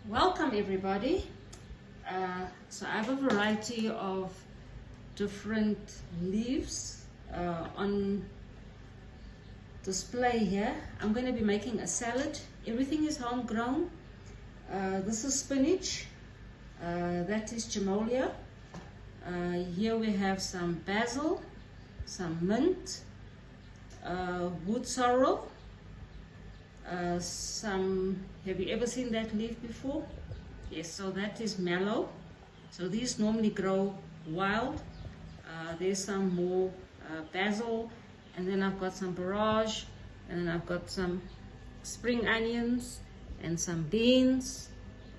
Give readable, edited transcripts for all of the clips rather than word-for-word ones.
Welcome everybody. So I have a variety of different leaves on display here. I'm going to be making a salad. Everything is homegrown. This is spinach, that is jamolia. Here we have some basil, some mint, wood sorrel, have you ever seen that leaf before? Yes, so that is mallow. So these normally grow wild. There's some more basil, and then I've got some borage, and then I've got some spring onions and some beans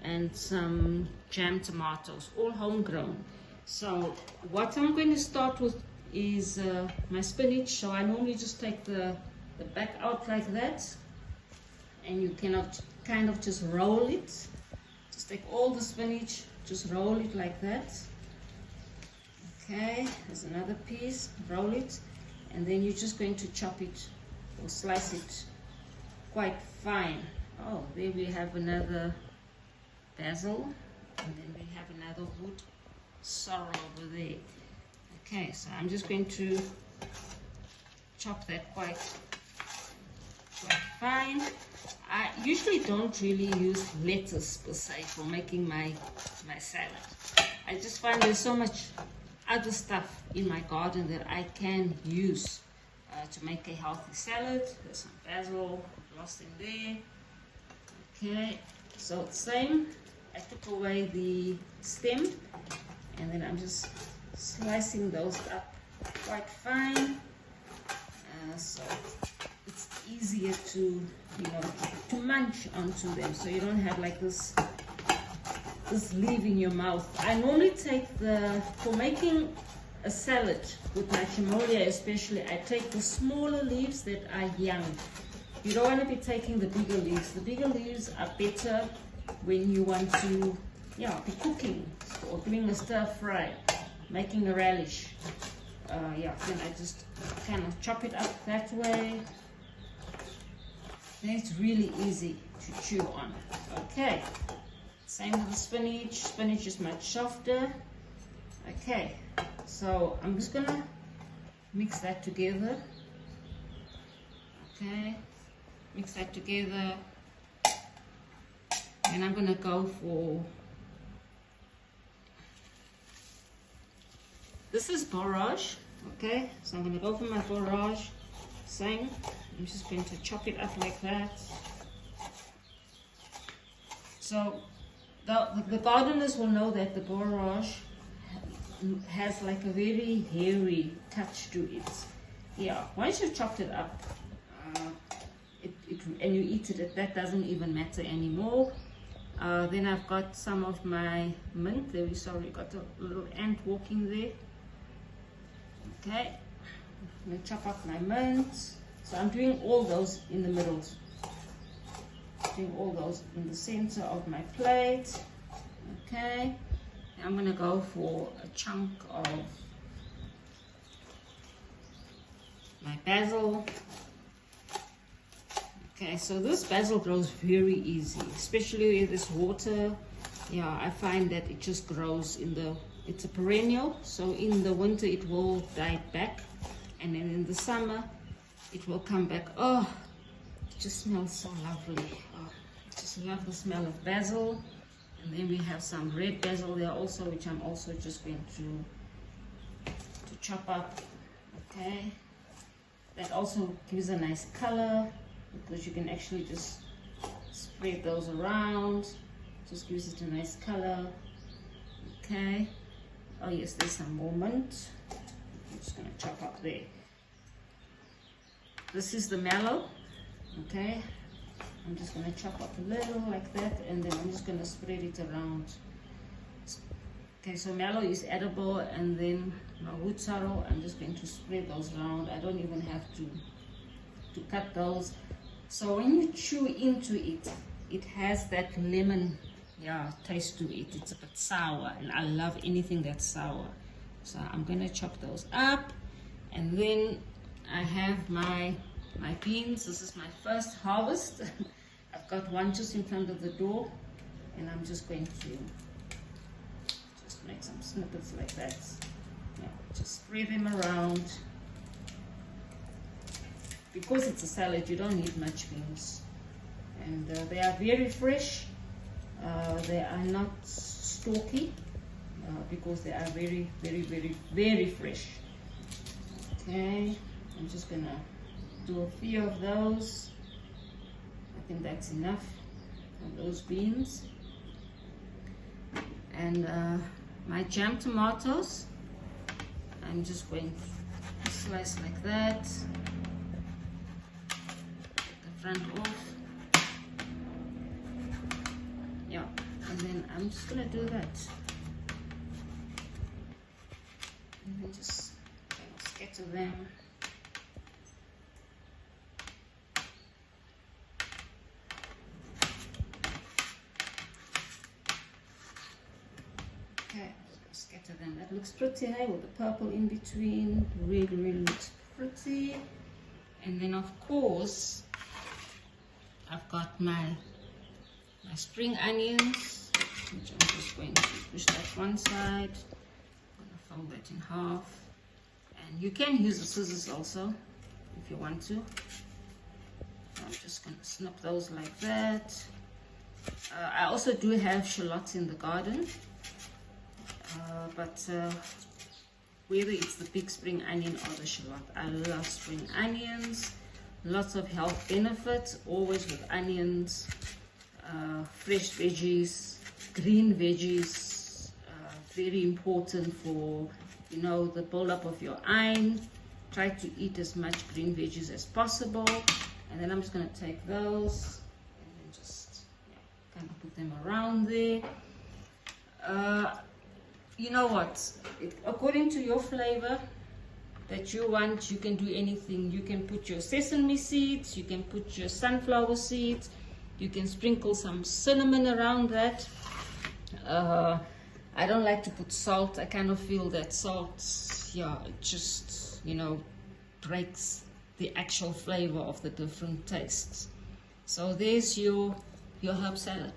and some jam tomatoes, all homegrown. So what I'm going to start with is my spinach. So I normally just take the back out like that, and you cannot kind of just roll it. Just take all the spinach, just roll it like that. Okay, there's another piece, roll it, and then you're just going to chop it or slice it quite fine. Oh, there we have another basil, and then we have another wood sorrel over there. Okay, so I'm just going to chop that quite fine. I usually don't really use lettuce per se for making my salad. I just find there's so much other stuff in my garden that I can use to make a healthy salad. There's some basil lost in there. Okay, so same. I took away the stem, and then I'm just slicing those up quite fine. So it's easier to munch onto them, so you don't have like this leaf in your mouth. I normally take for making a salad with my jamolia especially, I take the smaller leaves that are young. You don't want to be taking the bigger leaves. The bigger leaves are better when you want to be cooking or doing a stir fry, making a relish. Then I just kind of chop it up that way. Then it's really easy to chew on. Okay, same with the spinach. Spinach is much softer. Okay, so I'm just gonna mix that together. Okay, mix that together, and I'm gonna go for, this is borage. Okay, so I'm gonna go for my borage. Same. I'm just going to chop it up like that. So the gardeners will know that the borage has like a very hairy touch to it. Yeah, once you've chopped it up and you eat it, that doesn't even matter anymore. Then I've got some of my mint. There we got a little ant walking there. Okay, I'm going to chop up my mint. So I'm doing all those in the middle, doing all those in the center of my plate. Okay, and I'm going to go for a chunk of my basil. Okay, so this basil grows very easy, especially with this water. Yeah, I find that it just grows it's a perennial, so in the winter it will die back, and then in the summer it will come back. Oh, it just smells so lovely. Oh, I just love the smell of basil. And then we have some red basil there also, which I'm also just going to chop up. Okay, that also gives a nice color, because you can actually just spread those around. Just gives it a nice color. Okay, oh yes, there's some more mint. I'm just going to chop up there. This is the mallow. Okay, I'm just going to chop up a little like that, and then I'm just going to spread it around. Okay, so mallow is edible, and then my wood sorrel, I'm just going to spread those around. I don't even have to cut those. So when you chew into it, it has that lemon taste to it. It's a bit sour, and I love anything that's sour. So I'm going to chop those up, and then I have my beans. This is my first harvest. I've got one just in front of the door, and I'm just going to just make some snippets like that. Yeah, just spread them around. Because it's a salad, you don't need much beans, and they are very fresh. They are not stalky, because they are very, very, very, very fresh. Okay, I'm just gonna do a few of those. I think that's enough of those beans. And my jam tomatoes, I'm just going to slice like that. Front off, yeah, and then I'm just gonna do that, and then just scatter them. Okay, scatter them. That looks pretty, hey, with the purple in between. Really, really looks pretty. And then of course, I've got my spring onions, which I'm just going to push that one side. I'm going to fold that in half. And you can use the scissors also, if you want to. I'm just going to snip those like that. I also do have shallots in the garden. But whether it's the big spring onion or the shallot, I love spring onions. Lots of health benefits, always with onions, fresh veggies, green veggies, very important for, you know, the build-up of your iron. Try to eat as much green veggies as possible. And then I'm just going to take those and then just kind of put them around there. You know what, according to your flavor that you want, you can do anything. You can put your sesame seeds, you can put your sunflower seeds, you can sprinkle some cinnamon around that. I don't like to put salt. I kind of feel that salt, yeah, it just, you know, breaks the actual flavor of the different tastes. So there's your herb salad.